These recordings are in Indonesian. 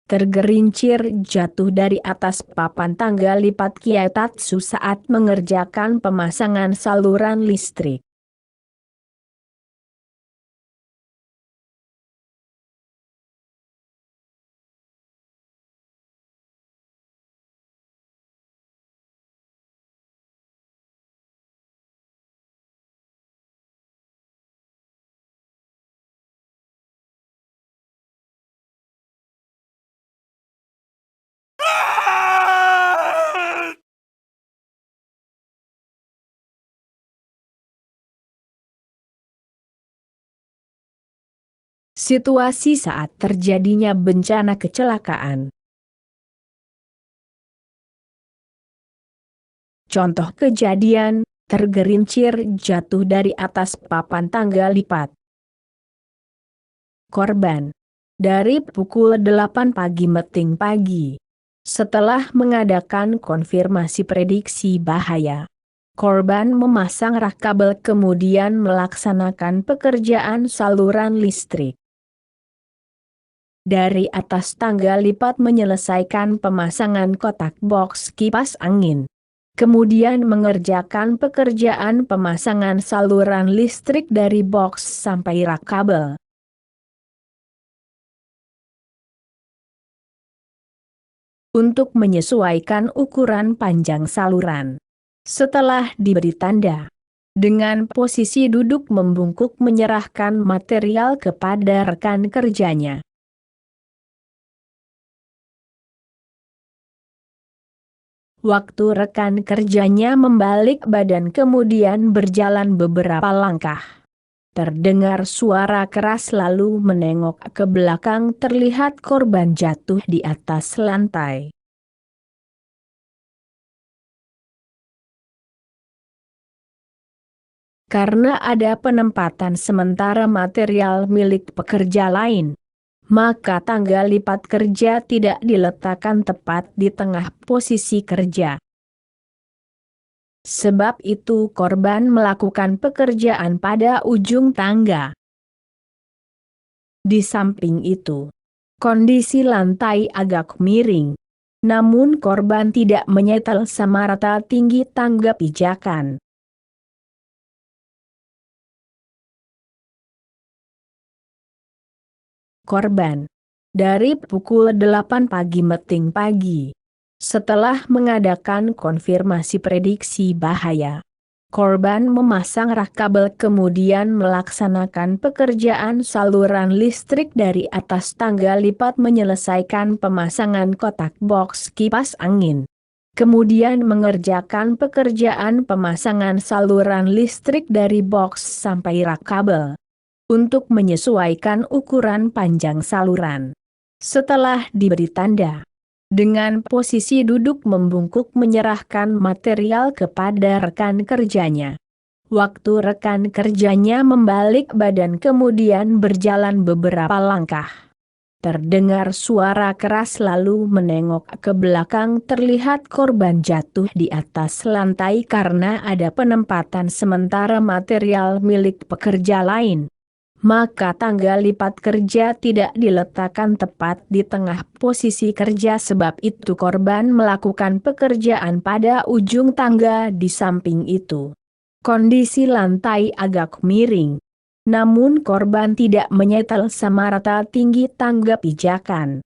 tergerincir jatuh dari atas papan tangga lipat Kyotatsu saat mengerjakan pemasangan saluran listrik. Situasi saat terjadinya bencana kecelakaan. Contoh kejadian, tergerincir jatuh dari atas papan tangga lipat. Korban. Dari pukul 8 pagi meting pagi. Setelah mengadakan konfirmasi prediksi bahaya, korban memasang rak kabel kemudian melaksanakan pekerjaan saluran listrik. Dari atas tangga lipat menyelesaikan pemasangan kotak box kipas angin. Kemudian mengerjakan pekerjaan pemasangan saluran listrik dari box sampai rak kabel. Untuk menyesuaikan ukuran panjang saluran. Setelah diberi tanda, dengan posisi duduk membungkuk menyerahkan material kepada rekan kerjanya. Waktu rekan kerjanya membalik badan kemudian berjalan beberapa langkah. Terdengar suara keras lalu menengok ke belakang terlihat korban jatuh di atas lantai. Karena ada penempatan sementara material milik pekerja lain, maka tangga lipat kerja tidak diletakkan tepat di tengah posisi kerja. Sebab itu korban melakukan pekerjaan pada ujung tangga. Di samping itu, kondisi lantai agak miring. Namun korban tidak menyetel sama rata tinggi tangga pijakan. Korban. Dari pukul 8 pagi meting pagi. Setelah mengadakan konfirmasi prediksi bahaya, korban memasang rak kabel kemudian melaksanakan pekerjaan saluran listrik dari atas tangga lipat menyelesaikan pemasangan kotak box kipas angin. Kemudian mengerjakan pekerjaan pemasangan saluran listrik dari box sampai rak kabel. Untuk menyesuaikan ukuran panjang saluran. Setelah diberi tanda, dengan posisi duduk membungkuk menyerahkan material kepada rekan kerjanya. Waktu rekan kerjanya membalik badan kemudian berjalan beberapa langkah. Terdengar suara keras lalu menengok ke belakang terlihat korban jatuh di atas lantai karena ada penempatan sementara material milik pekerja lain. Maka tangga lipat kerja tidak diletakkan tepat di tengah posisi kerja sebab itu korban melakukan pekerjaan pada ujung tangga di samping itu. Kondisi lantai agak miring. Namun korban tidak menyetel sama rata tinggi tangga pijakan.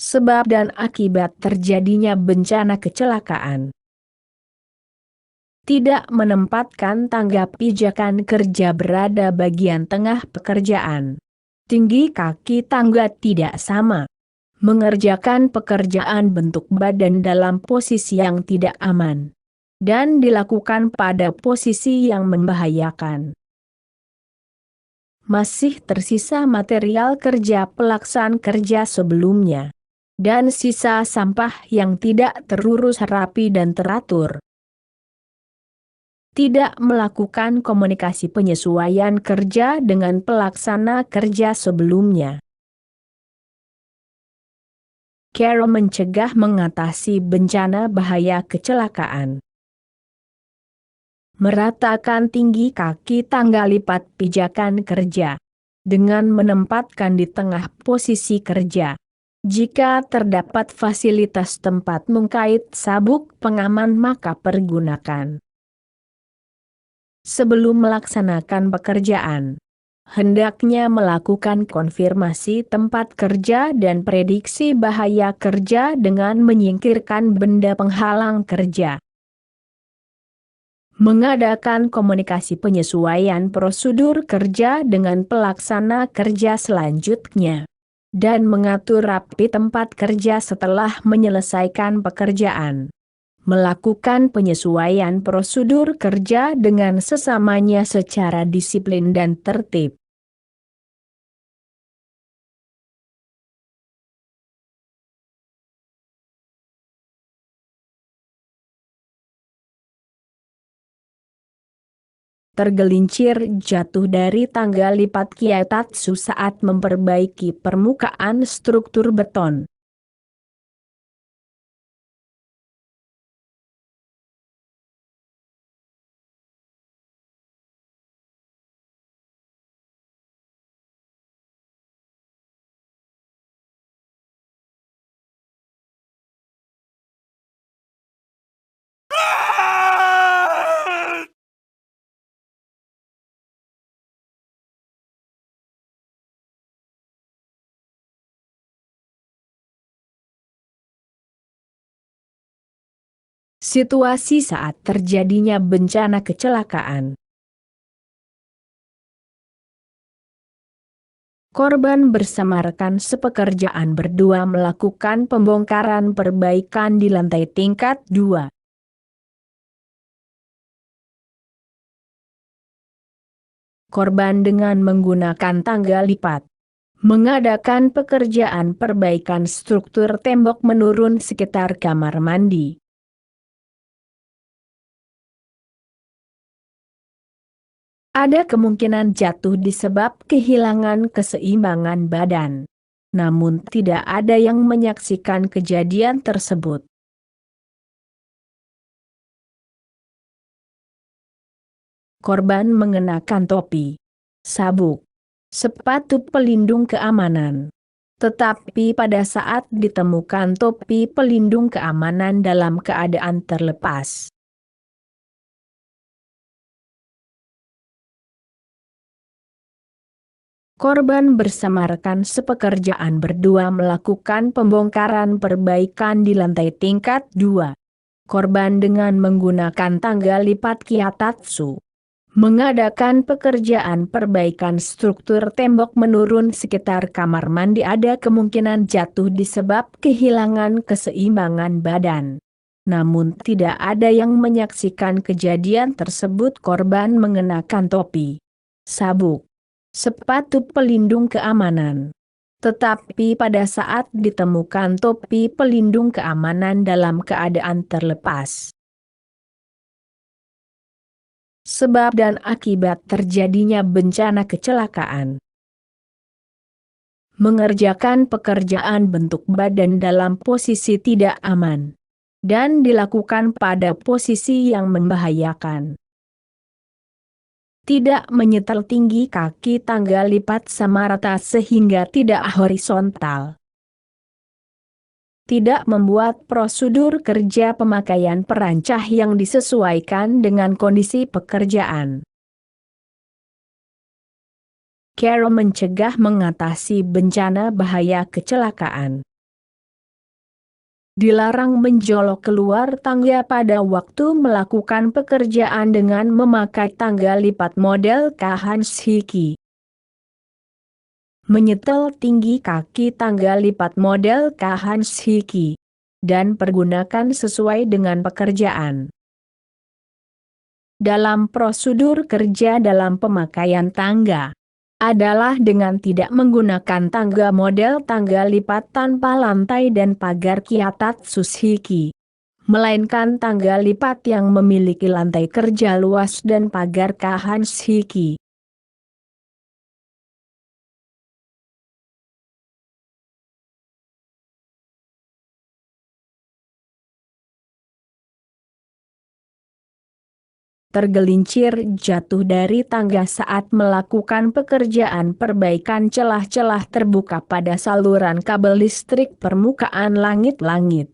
Sebab dan akibat terjadinya bencana kecelakaan. Tidak menempatkan tangga pijakan kerja berada bagian tengah pekerjaan. Tinggi kaki tangga tidak sama. Mengerjakan pekerjaan bentuk badan dalam posisi yang tidak aman. Dan dilakukan pada posisi yang membahayakan. Masih tersisa material kerja pelaksanaan kerja sebelumnya. Dan sisa sampah yang tidak terurus rapi dan teratur. Tidak melakukan komunikasi penyesuaian kerja dengan pelaksana kerja sebelumnya. Cara mencegah mengatasi bencana bahaya kecelakaan. Meratakan tinggi kaki tangga lipat pijakan kerja. dengan menempatkan di tengah posisi kerja. Jika terdapat fasilitas tempat mengkait sabuk pengaman maka pergunakan. Sebelum melaksanakan pekerjaan, hendaknya melakukan konfirmasi tempat kerja dan prediksi bahaya kerja dengan menyingkirkan benda penghalang kerja. Mengadakan komunikasi penyesuaian prosedur kerja dengan pelaksana kerja selanjutnya. Dan mengatur rapi tempat kerja setelah menyelesaikan pekerjaan. Melakukan penyesuaian prosedur kerja dengan sesamanya secara disiplin dan tertib. Tergelincir jatuh dari tangga lipat Kyatatsu saat memperbaiki permukaan struktur beton. Situasi saat terjadinya bencana kecelakaan. Korban bersama rekan sepekerjaan berdua melakukan pembongkaran perbaikan di lantai tingkat 2. Korban dengan menggunakan tangga lipat mengadakan pekerjaan perbaikan struktur tembok menurun sekitar kamar mandi. Ada kemungkinan jatuh disebab kehilangan keseimbangan badan. Namun tidak ada yang menyaksikan kejadian tersebut. Korban mengenakan topi, sabuk, sepatu pelindung keamanan. Tetapi pada saat ditemukan topi pelindung keamanan dalam keadaan terlepas. Korban bersama rekan sepekerjaan berdua melakukan pembongkaran perbaikan di lantai tingkat 2. Korban dengan menggunakan tangga lipat Kyatatsu mengadakan pekerjaan perbaikan struktur tembok menurun sekitar kamar mandi. Ada kemungkinan jatuh disebab kehilangan keseimbangan badan. Namun tidak ada yang menyaksikan kejadian tersebut. Korban mengenakan topi, sabuk, sepatu pelindung keamanan. Tetapi pada saat ditemukan topi pelindung keamanan dalam keadaan terlepas. Sebab dan akibat terjadinya bencana kecelakaan. Mengerjakan pekerjaan bentuk badan dalam posisi tidak aman. Dan dilakukan pada posisi yang membahayakan. Tidak menyetel tinggi kaki tangga lipat sama rata sehingga tidak horizontal. Tidak membuat prosedur kerja pemakaian perancah yang disesuaikan dengan kondisi pekerjaan. Cara mencegah mengatasi bencana bahaya kecelakaan. Dilarang menjolok keluar tangga pada waktu melakukan pekerjaan dengan memakai tangga lipat model Kahanshiki. Menyetel tinggi kaki tangga lipat model Kahanshiki. Dan pergunakan sesuai dengan pekerjaan. Dalam prosedur kerja dalam pemakaian tangga adalah dengan tidak menggunakan tangga model tangga lipat tanpa lantai dan pagar Kyatatsu Shiki. Melainkan tangga lipat yang memiliki lantai kerja luas dan pagar Kahanshiki. tergelincir jatuh dari tangga saat melakukan pekerjaan perbaikan celah-celah terbuka pada saluran kabel listrik permukaan langit-langit.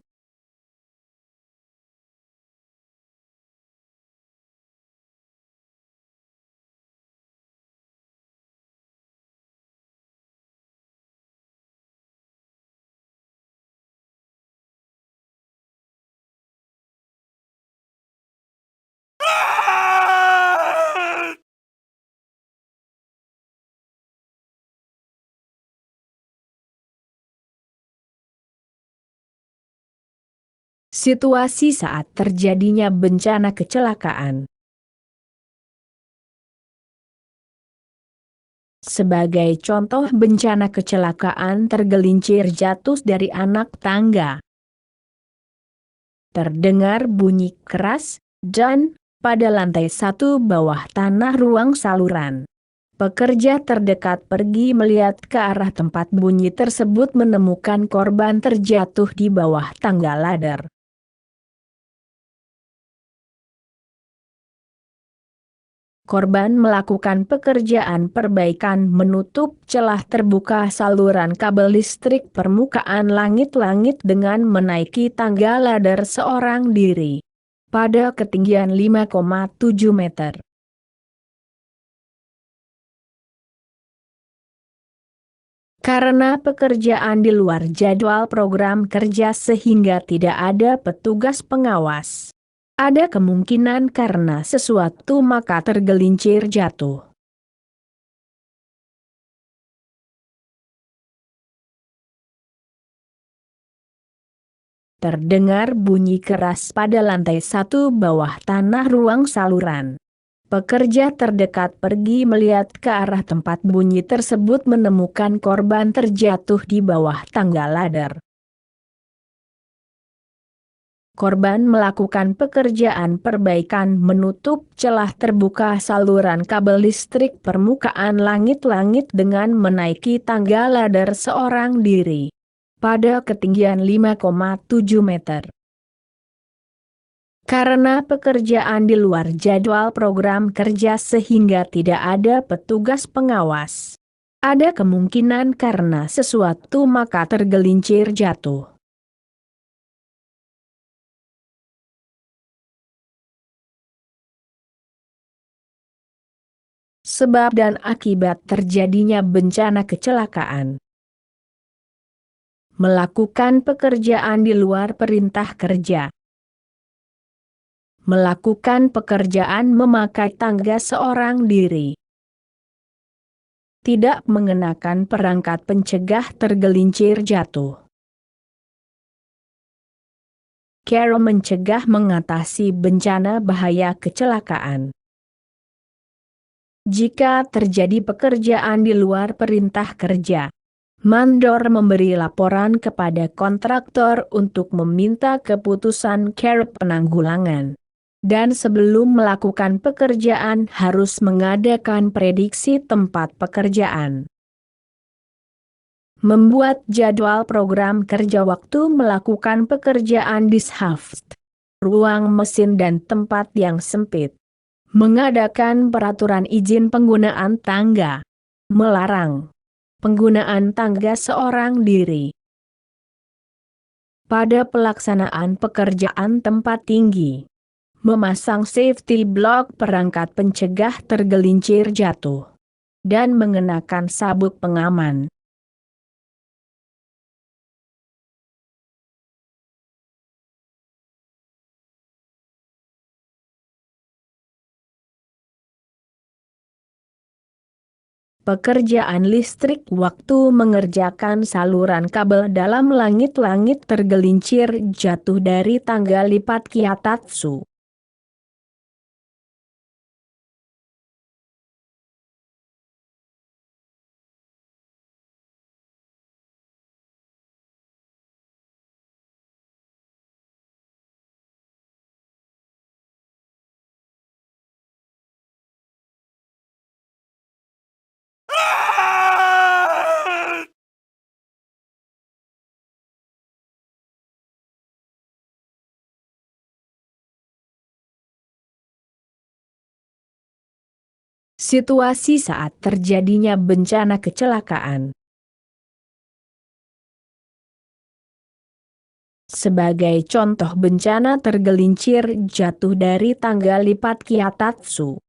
Situasi saat terjadinya bencana kecelakaan. Sebagai contoh bencana kecelakaan tergelincir jatuh dari anak tangga. Terdengar bunyi keras, dan pada lantai 1 bawah tanah ruang saluran. Pekerja terdekat pergi melihat ke arah tempat bunyi tersebut menemukan korban terjatuh di bawah tangga ladder. Korban melakukan pekerjaan perbaikan menutup celah terbuka saluran kabel listrik permukaan langit-langit dengan menaiki tangga ladder seorang diri. Pada ketinggian 5,7 meter. Karena pekerjaan di luar jadwal program kerja sehingga tidak ada petugas pengawas. Ada kemungkinan karena sesuatu maka tergelincir jatuh. Terdengar bunyi keras pada lantai 1 bawah tanah ruang saluran. Pekerja terdekat pergi melihat ke arah tempat bunyi tersebut menemukan korban terjatuh di bawah tangga ladder. Korban melakukan pekerjaan perbaikan menutup celah terbuka saluran kabel listrik permukaan langit-langit dengan menaiki tangga ladder seorang diri. Pada ketinggian 5,7 meter. Karena pekerjaan di luar jadwal program kerja sehingga tidak ada petugas pengawas. Ada kemungkinan karena sesuatu maka tergelincir jatuh. Sebab dan akibat terjadinya bencana kecelakaan. Melakukan pekerjaan di luar perintah kerja. Melakukan pekerjaan memakai tangga seorang diri. Tidak mengenakan perangkat pencegah tergelincir jatuh. Cara mencegah mengatasi bencana bahaya kecelakaan. Jika terjadi pekerjaan di luar perintah kerja, mandor memberi laporan kepada kontraktor untuk meminta keputusan cara penanggulangan. Dan sebelum melakukan pekerjaan harus mengadakan prediksi tempat pekerjaan. Membuat jadwal program kerja waktu melakukan pekerjaan di shaft, ruang mesin dan tempat yang sempit. Mengadakan peraturan izin penggunaan tangga. Melarang penggunaan tangga seorang diri. Pada pelaksanaan pekerjaan tempat tinggi. Memasang safety block perangkat pencegah tergelincir jatuh. Dan mengenakan sabuk pengaman. Pekerjaan listrik waktu mengerjakan saluran kabel dalam langit-langit tergelincir jatuh dari tangga lipat Kiatatsu. Situasi saat terjadinya bencana kecelakaan. Sebagai contoh bencana tergelincir jatuh dari tangga lipat Kiatatsu.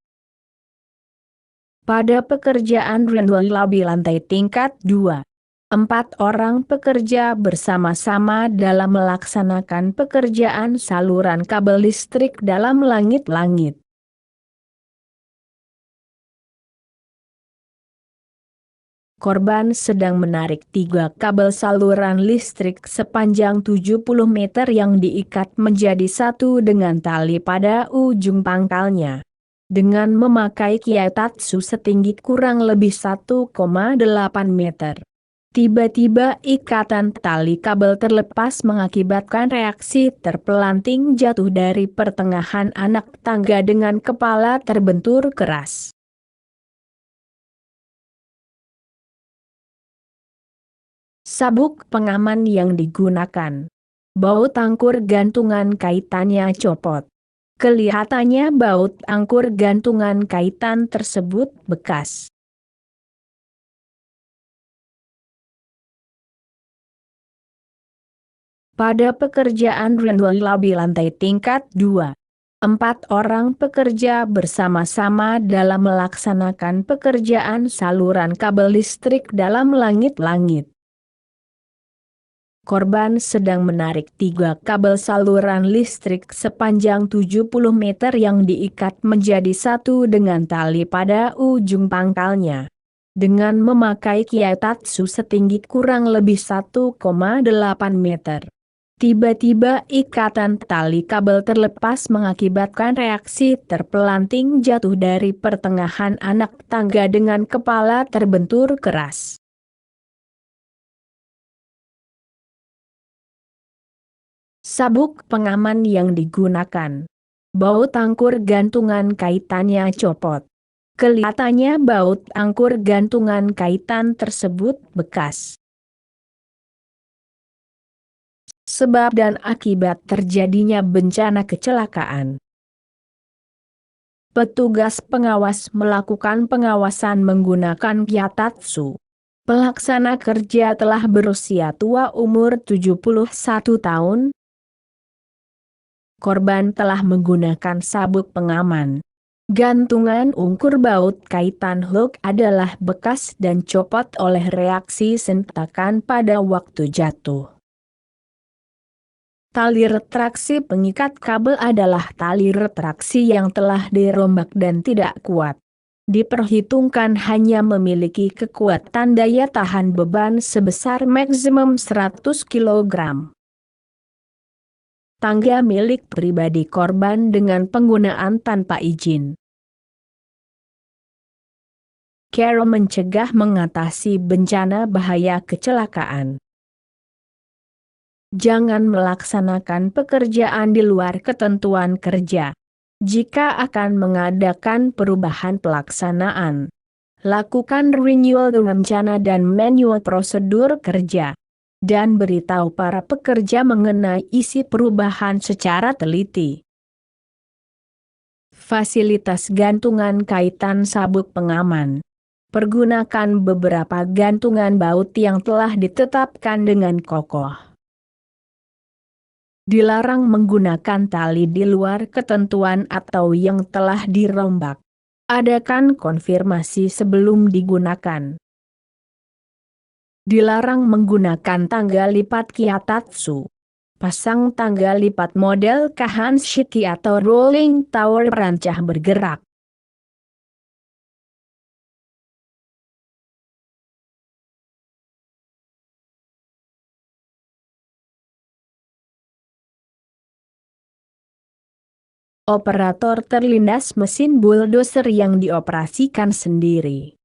Pada pekerjaan runway lobby lantai tingkat 2, 4 orang pekerja bersama-sama dalam melaksanakan pekerjaan saluran kabel listrik dalam langit-langit. Korban sedang menarik 3 kabel saluran listrik sepanjang 70 meter yang diikat menjadi satu dengan tali pada ujung pangkalnya. Dengan memakai kiatatsu setinggi kurang lebih 1,8 meter. Tiba-tiba ikatan tali kabel terlepas mengakibatkan reaksi terpelanting jatuh dari pertengahan anak tangga dengan kepala terbentur keras. Sabuk pengaman yang digunakan. Baut angkur gantungan kaitannya copot. Kelihatannya baut angkur gantungan kaitan tersebut bekas. Pada pekerjaan runway lobby lantai tingkat 2, 4 orang pekerja bersama-sama dalam melaksanakan pekerjaan saluran kabel listrik dalam langit-langit. Korban sedang menarik 3 kabel saluran listrik sepanjang 70 meter yang diikat menjadi satu dengan tali pada ujung pangkalnya. Dengan memakai kiatatsu setinggi kurang lebih 1,8 meter. Tiba-tiba ikatan tali kabel terlepas mengakibatkan reaksi terpelanting jatuh dari pertengahan anak tangga dengan kepala terbentur keras. Sabuk pengaman yang digunakan. Baut angkur gantungan kaitannya copot. Kelihatannya baut angkur gantungan kaitan tersebut bekas. Sebab dan akibat terjadinya bencana kecelakaan. Petugas pengawas melakukan pengawasan menggunakan kiatatsu. Pelaksana kerja telah berusia tua umur 71 tahun. Korban telah menggunakan sabuk pengaman. Gantungan ungkur baut kaitan hook adalah bekas dan copot oleh reaksi sentakan pada waktu jatuh. Tali retraksi pengikat kabel adalah tali retraksi yang telah dirombak dan tidak kuat. Diperhitungkan hanya memiliki kekuatan daya tahan beban sebesar maksimum 100 kg. Tangga milik pribadi korban dengan penggunaan tanpa izin. Cara mencegah mengatasi bencana bahaya kecelakaan. Jangan melaksanakan pekerjaan di luar ketentuan kerja. Jika akan mengadakan perubahan pelaksanaan, lakukan renewal rencana dan manual prosedur kerja. Dan beritahu para pekerja mengenai isi perubahan secara teliti. Fasilitas gantungan kaitan sabuk pengaman. Pergunakan beberapa gantungan baut yang telah ditetapkan dengan kokoh. Dilarang menggunakan tali di luar ketentuan atau yang telah dirombak. Adakan konfirmasi sebelum digunakan. Dilarang menggunakan tangga lipat kiatatsu. Pasang tangga lipat model Kahanshiki atau rolling tower perancah bergerak. Operator terlindas mesin bulldozer yang dioperasikan sendiri.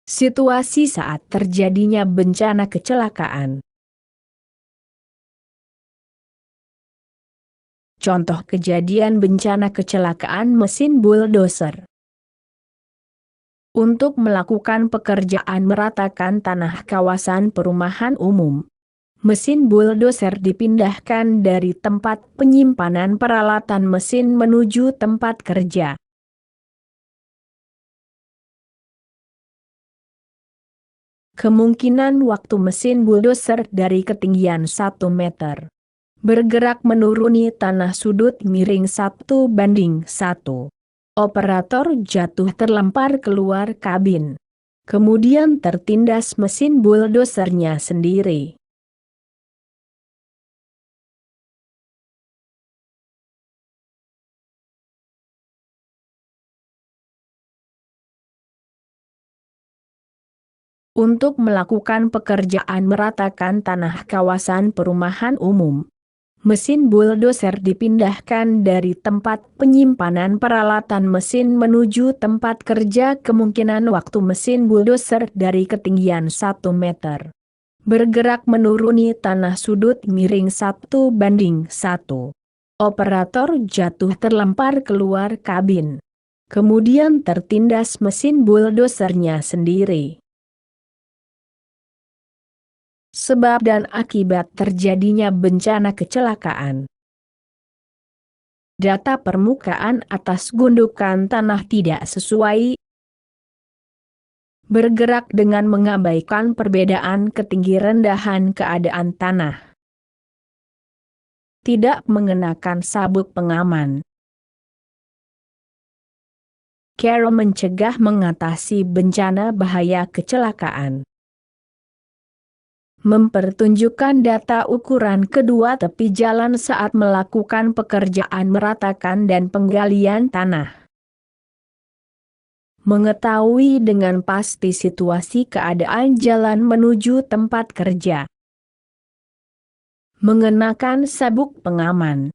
Situasi saat terjadinya bencana kecelakaan. Contoh kejadian bencana kecelakaan mesin bulldozer. Untuk melakukan pekerjaan meratakan tanah kawasan perumahan umum, mesin bulldozer dipindahkan dari tempat penyimpanan peralatan mesin menuju tempat kerja. Kemungkinan waktu mesin bulldozer dari ketinggian 1 meter bergerak menuruni tanah sudut miring 1:1. Operator jatuh terlempar keluar kabin. Kemudian tertindas mesin bulldozernya sendiri. Untuk melakukan pekerjaan meratakan tanah kawasan perumahan umum, mesin bulldozer dipindahkan dari tempat penyimpanan peralatan mesin menuju tempat kerja. Kemungkinan waktu mesin bulldozer dari ketinggian 1 meter bergerak menuruni tanah sudut miring 1:1. Operator jatuh terlempar keluar kabin. Kemudian tertindas mesin bulldozernya sendiri. Sebab dan akibat terjadinya bencana kecelakaan. Data permukaan atas gundukan tanah tidak sesuai. Bergerak dengan mengabaikan perbedaan ketinggi rendahan keadaan tanah. Tidak mengenakan sabuk pengaman. Cara mencegah mengatasi bencana bahaya kecelakaan. Mempertunjukkan data ukuran kedua tepi jalan saat melakukan pekerjaan meratakan dan penggalian tanah. Mengetahui dengan pasti situasi keadaan jalan menuju tempat kerja. Mengenakan sabuk pengaman.